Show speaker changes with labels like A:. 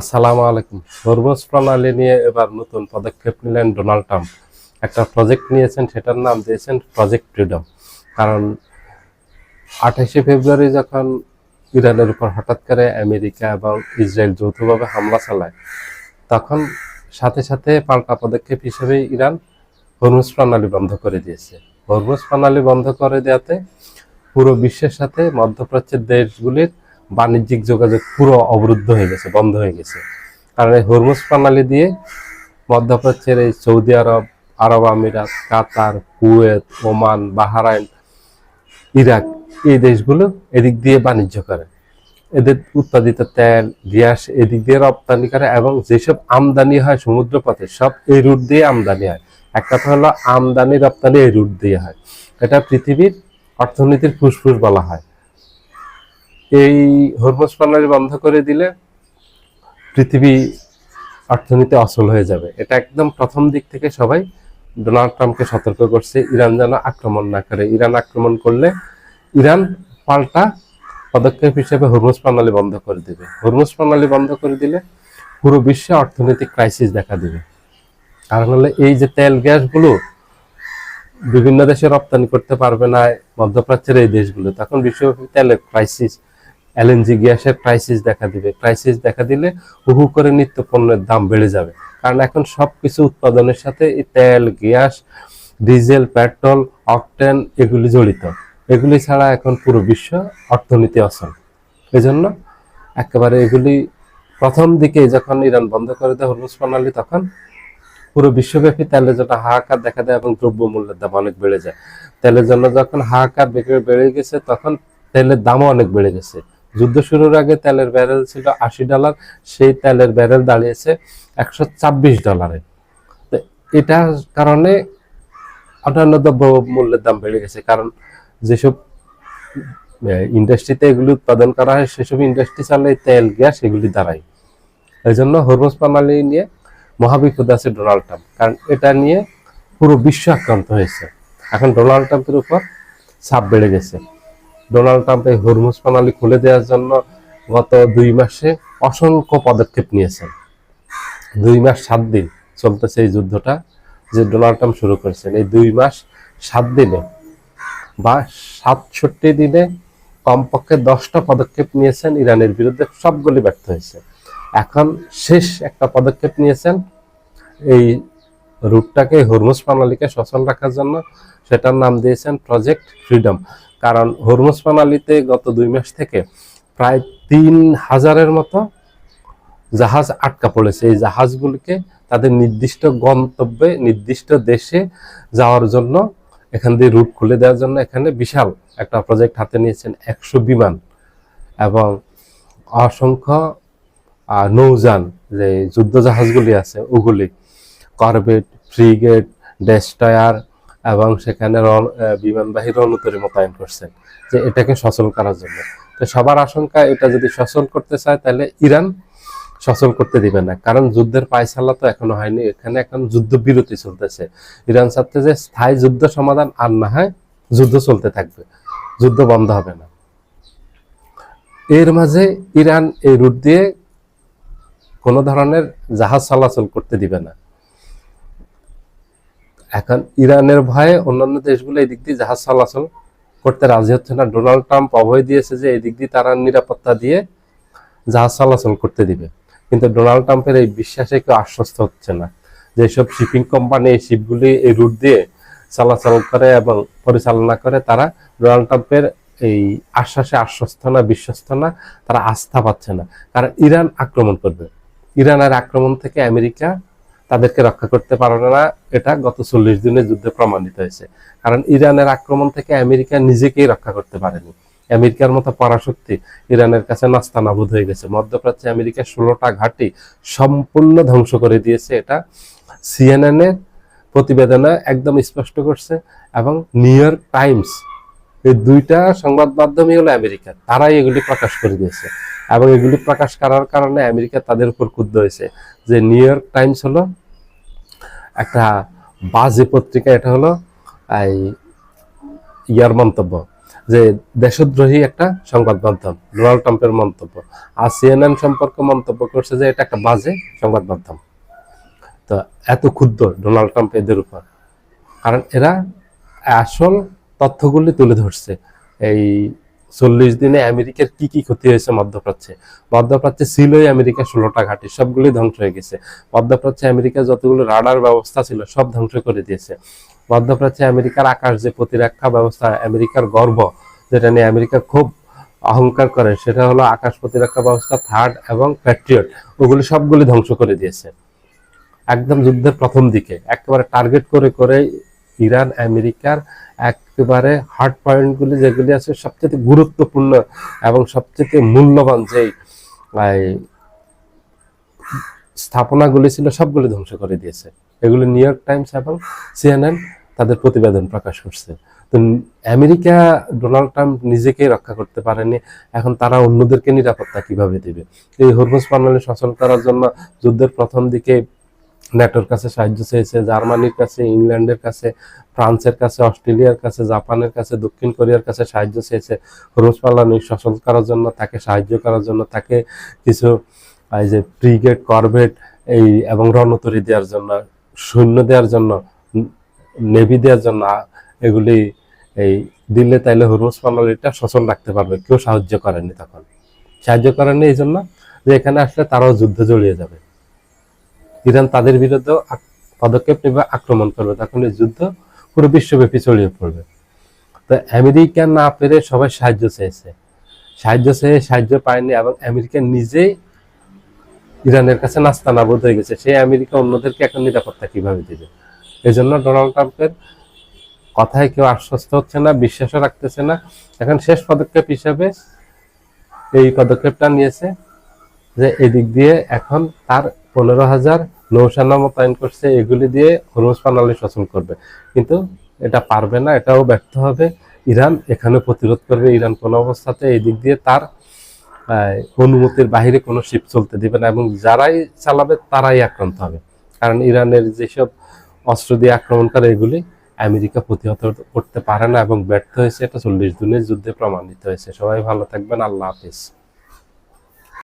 A: আসসালামু আলাইকুম। হরমুজ প্রণালী নিয়ে এবার নতুন পদক্ষেপ নিলেন ডোনাল্ড ট্রাম্প। একটা প্রজেক্ট নিয়েছেন, সেটার নাম দিয়েছেন প্রজেক্ট ফ্রিডম। কারণ 28শে ফেব্রুয়ারি যখন ইরানের উপর হঠাৎ করে আমেরিকা এবং ইসরায়েল যৌথভাবে হামলা চালায়, তখন সাথে সাথে পাল্টা পদক্ষেপ হিসেবে ইরান হরমুজ প্রণালী বন্ধ করে দিয়েছে। হরমুজ প্রণালী বন্ধ করে দেওয়াতে পুরো বিশ্বের সাথে মধ্যপ্রাচ্যের দেশগুলির বাণিজ্যিক যোগাযোগ পুরো অবরুদ্ধ হয়ে গেছে, বন্ধ হয়ে গেছে। কারণ এই হরমুজ প্রণালী দিয়ে মধ্যপ্রাচ্যের এই সৌদি আরব, আরব আমিরাত, কাতার, কুয়েত, ওমান, বাহরাইন, ইরাক, এই দেশগুলো এদিক দিয়ে বাণিজ্য করে। এদের উৎপাদিত তেল, গ্যাস এদিক দিয়ে রপ্তানি করে, এবং যেসব আমদানি হয় সমুদ্র পথে সব এই রুট দিয়ে আমদানি হয়। এক কথা হলো আমদানি রপ্তানি এই রুট দিয়ে হয়। এটা পৃথিবীর অর্থনীতির ফুসফুস বলা হয়। এই হরমুজ প্রণালী বন্ধ করে দিলে পৃথিবী অর্থনীতি অচল হয়ে যাবে। এটা একদম প্রথম দিক থেকে সবাই ডোনাল্ড ট্রাম্পকে সতর্ক করছে, ইরান যেন আক্রমণ না করে। ইরান আক্রমণ করলে ইরান পাল্টা পদক্ষেপ হিসেবে হরমুজ প্রণালী বন্ধ করে দিবে। হরমুজ প্রণালী বন্ধ করে দিলে পুরো বিশ্বে অর্থনৈতিক ক্রাইসিস দেখা দিবে। কারণ হলে এই যে তেল গ্যাসগুলো বিভিন্ন দেশে রপ্তানি করতে পারবে না মধ্যপ্রাচ্যের এই দেশগুলো, তখন বিশ্বব্যাপী তেলের ক্রাইসিস, এলএনজি গ্যাসের ক্রাইসিস দেখা দিবে। ক্রাইসিস দেখা দিলে হু করে নিত্য পণ্যের দাম বেড়ে যাবে। কারণ এখন সবকিছু উৎপাদনের সাথে এই তেল, গ্যাস, ডিজেল, পেট্রোল, অকটেন এগুলি জড়িত। এগুলি ছাড়া এখন পুরো বিশ্ব অর্থনীতি অচল। এজন্য একেবারে এগুলি প্রথম দিকে যখন ইরান বন্ধ করে দেয় হরমুজ প্রণালী, তখন পুরো বিশ্বব্যাপী তেলের জন্য হাহাকার দেখা দেয় এবং দ্রব্যমূল্যের দাম অনেক বেড়ে যায়। তেলের জন্য যখন হাহাকার বেড়ে গেছে, তখন তেলের দামও অনেক বেড়ে গেছে। যুদ্ধ শুরুর আগে তেলের ব্যারেল ছিল $80, সেই তেলের ব্যারেল দাঁড়িয়েছে $126। এটার কারণে অন্যান্য দ্রব্য মূল্যের দাম বেড়ে গেছে। কারণ যেসব ইন্ডাস্ট্রিতে এগুলি উৎপাদন করা হয়, সেসব ইন্ডাস্ট্রি চালে তেল, গ্যাস এগুলি দাঁড়ায়। এই জন্য হরমুজ প্রণালী নিয়ে মহাবিপদে আছে ডোনাল্ড ট্রাম্প। কারণ এটা নিয়ে পুরো বিশ্ব আক্রান্ত হয়েছে। এখন ডোনাল্ড ট্রাম্পের উপর চাপ বেড়ে গেছে। ডোনাল্ড ট্রাম্প এই হরমুজ প্রণালী খুলে দেওয়ার জন্য গত 2 মাসে অসংখ্য পদক্ষেপ নিয়েছেন। 2 মাস 7 দিন চলতেছে এই যুদ্ধটা, যে ডোনাল্ড ট্রাম্প শুরু করেছেন। এই 2 মাস 7 দিনে বা 67 দিনে কমপক্ষে 10টা পদক্ষেপ নিয়েছেন ইরানের বিরুদ্ধে, সবগুলি ব্যর্থ হয়েছে। এখন শেষ একটা পদক্ষেপ নিয়েছেন এই রুটটাকে, হরমুজ প্রণালীকে সচল রাখার জন্য। সেটার নাম দিয়েছেন প্রজেক্ট ফ্রিডম। কারণ হরমুজ প্রণালীতে গত 2 মাস থেকে প্রায় 3000-এর মতো জাহাজ আটকা পড়েছে। এই জাহাজগুলিকে তাদের নির্দিষ্ট গন্তব্যে, নির্দিষ্ট দেশে যাওয়ার জন্য এখান দিয়ে রুট খুলে দেওয়ার জন্য এখানে বিশাল একটা প্রজেক্ট হাতে নিয়েছেন। 100 বিমান এবং অসংখ্য নৌযান, যে যুদ্ধ জাহাজগুলি আছে ওগুলি, করভেট, ফ্রিগেট, ডেস্ট্রয়ার, এবং সেখানে বিমানবাহী রণতরী মোতায়েন করছেন, যে এটাকে সচল করার জন্য। তো সবার আশঙ্কা, এটা যদি সচল করতে চায় তাহলে ইরান সচল করতে দিবে না। কারণ যুদ্ধের পায়সালা তো এখনো হয়নি, এখানে এখন যুদ্ধবিরতি চলতেছে। ইরান চাচ্ছে যে স্থায়ী যুদ্ধ সমাধান আর না হয় যুদ্ধ চলতে থাকবে, যুদ্ধ বন্ধ হবে না। এর মাঝে ইরান এই রুট দিয়ে কোনো ধরনের জাহাজ চলাচল করতে দিবে না। এখন ইরানের ভয়ে অন্যান্য দেশগুলো এই দিক দিয়ে জাহাজ চলাচল করতে রাজি হচ্ছে না। ডোনাল্ড ট্রাম্প অভয় দিয়েছে যে এই দিক দিয়ে তারা নিরাপত্তা দিয়ে জাহাজ চলাচল করতে দিবে। কিন্তু ডোনাল্ড ট্রাম্পের এই বিশ্বাসে কেউ আশ্বস্ত হচ্ছে না। যেসব শিপিং কোম্পানি এই শিপগুলি এই রুট দিয়ে চলাচল করে এবং পরিচালনা করে, তারা ডোনাল্ড ট্রাম্পের এই আশ্বাসে আশ্বস্ত না, বিশ্বস্ত না, তারা আস্থা পাচ্ছে না। কারণ ইরান আক্রমণ করবে। ইরানের আক্রমণ থেকে আমেরিকা তাদেরকে রক্ষা করতে পারবে না, এটা গত 40 দিনের যুদ্ধে প্রমাণিত হয়েছে। কারণ ইরানের আক্রমণ থেকে আমেরিকা নিজেকেই রক্ষা করতে পারেনি। আমেরিকার মতো পরাশক্তি ইরানের কাছে নাস্তানাবুদ হয়ে গেছে। মধ্যপ্রাচ্যে আমেরিকা 16টা ঘাঁটি সম্পূর্ণ ধ্বংস করে দিয়েছে। এটা CNN এর প্রতিবেদনে একদম স্পষ্ট করছে, এবং নিউ ইয়র্ক টাইমস, এই 2টা সংবাদ মাধ্যমই হলো আমেরিকা, তারাই এগুলি প্রকাশ করে দিয়েছে। এবং এগুলি প্রকাশ করার কারণে আমেরিকা তাদের উপর ক্ষুব্ধ হয়েছে। যে নিউ ইয়র্ক টাইমস হলো একটা বাজে পত্রিকা, এটা হলো এই ইয়ার মন্তব্য যে দেশদ্রোহী একটা সংবাদ মাধ্যম ডোনাল্ড ট্রাম্পের মন্তব্য, আর সিএনএন সম্পর্কে মন্তব্য করছে যে এটা একটা বাজে সংবাদ মাধ্যম। তো এত ক্ষুব্ধ ডোনাল্ড ট্রাম্প এদের উপর, কারণ এরা আসল তথ্যগুলি তুলে ধরছে। এই 40 দিনে আমেরিকার কি কি ক্ষতি হয়েছে মধ্যপ্রাচ্যে ছিলই আমেরিকা 16টা ঘাঁটি, সবগুলি ধ্বংস হয়ে গেছে। মধ্যপ্রাচ্যে আমেরিকার যতগুলো রাডার ব্যবস্থা ছিল সব ধ্বংস করে দিয়েছে। মধ্যপ্রাচ্যে আমেরিকার আকাশ যে প্রতিরক্ষা ব্যবস্থা, আমেরিকার গর্ব, যেটা নিয়ে আমেরিকা খুব অহংকার করে, সেটা হলো আকাশ প্রতিরক্ষা ব্যবস্থা থার্ড এবং প্যাট্রিয়ট, ওগুলি সবগুলি ধ্বংস করে দিয়েছে। একদম যুদ্ধের প্রথম দিকে একেবারে টার্গেট করে করে ইরান আমেরিকার একেবারে হার্ড পয়েন্টগুলি যেগুলি আছে সবচেয়ে গুরুত্বপূর্ণ এবং সবচেয়ে মূল্যবান যে স্থাপনাগুলি ছিল সবগুলি ধ্বংস করে দিয়েছে। এগুলি নিউ ইয়র্ক টাইমস এবং সিএনএন তাদের প্রতিবেদন প্রকাশ করছে। তো আমেরিকা ডোনাল্ড ট্রাম্প নিজেকে রক্ষা করতে পারেনি, এখন তারা অন্যদেরকে নিরাপত্তা কিভাবে দিবে? এই হরমুজ প্রণালী সচল করার জন্য যুদ্ধের প্রথম দিকে ন্যাটোর কাছে সাহায্য চেয়েছে, জার্মানির কাছে, ইংল্যান্ডের কাছে, ফ্রান্সের কাছে, অস্ট্রেলিয়ার কাছে, জাপানের কাছে, দক্ষিণ কোরিয়ার কাছে সাহায্য চেয়েছে হরমুজ প্রণালী সচল করার জন্য, তাকে সাহায্য করার জন্য, তাকে কিছু এই যে ফ্রিগেট, করভেট এই এবং রণতরী দেওয়ার জন্য, সৈন্য দেওয়ার জন্য, নেভি দেওয়ার জন্য, এগুলি এই দিলে তাইলে হরমুজ প্রণালীটা সচল রাখতে পারবে। কেউ সাহায্য করেনি, তখন সাহায্য করেনি এই জন্য যে এখানে আসলে তারাও যুদ্ধে জড়িয়ে যাবে, ইরান তাদের বিরুদ্ধে পদক্ষেপ নেবে, আক্রমণ করবে, তখন এই যুদ্ধ পুরো বিশ্বব্যাপী ছড়িয়ে পড়বে। তো আমেরিকা না পেরে সবাই সাহায্য চেয়েছে, সাহায্য পায়নি এবং আমেরিকা নিজেই ইরানের কাছে নাস্তানাবুদ হয়ে গেছে। সেই আমেরিকা অন্যদেরকে এখন নিরাপত্তা কিভাবে দিবে? এই জন্য ডোনাল্ড ট্রাম্পের কথায় কেউ আশ্বস্ত হচ্ছে না, বিশ্বাসও রাখতেছে না। এখন শেষ পদক্ষেপ হিসাবে এই পদক্ষেপটা নিয়েছে যে এদিক দিয়ে এখন তার 15,000 নৌসেনা মোতায়েন করছে, এগুলি দিয়ে হরমুজ প্রণালী সচল করবে, কিন্তু এটা পারবে না, এটাও ব্যর্থ হবে। ইরান এখানে প্রতিরোধ করবে, ইরান কোনো অবস্থাতে এই দিক দিয়ে তার অনুমতির বাহিরে কোনো শিপ চলতে দিবে না, এবং যারাই চালাবে তারাই আক্রান্ত হবে। কারণ ইরানের যেসব অস্ত্র দিয়ে আক্রমণ করে এগুলি আমেরিকা প্রতিহত করতে পারে না এবং ব্যর্থ হয়েছে। এটা 40 দিনের যুদ্ধে প্রমাণিত হয়েছে। সবাই ভালো থাকবেন, আল্লাহ হাফিজ।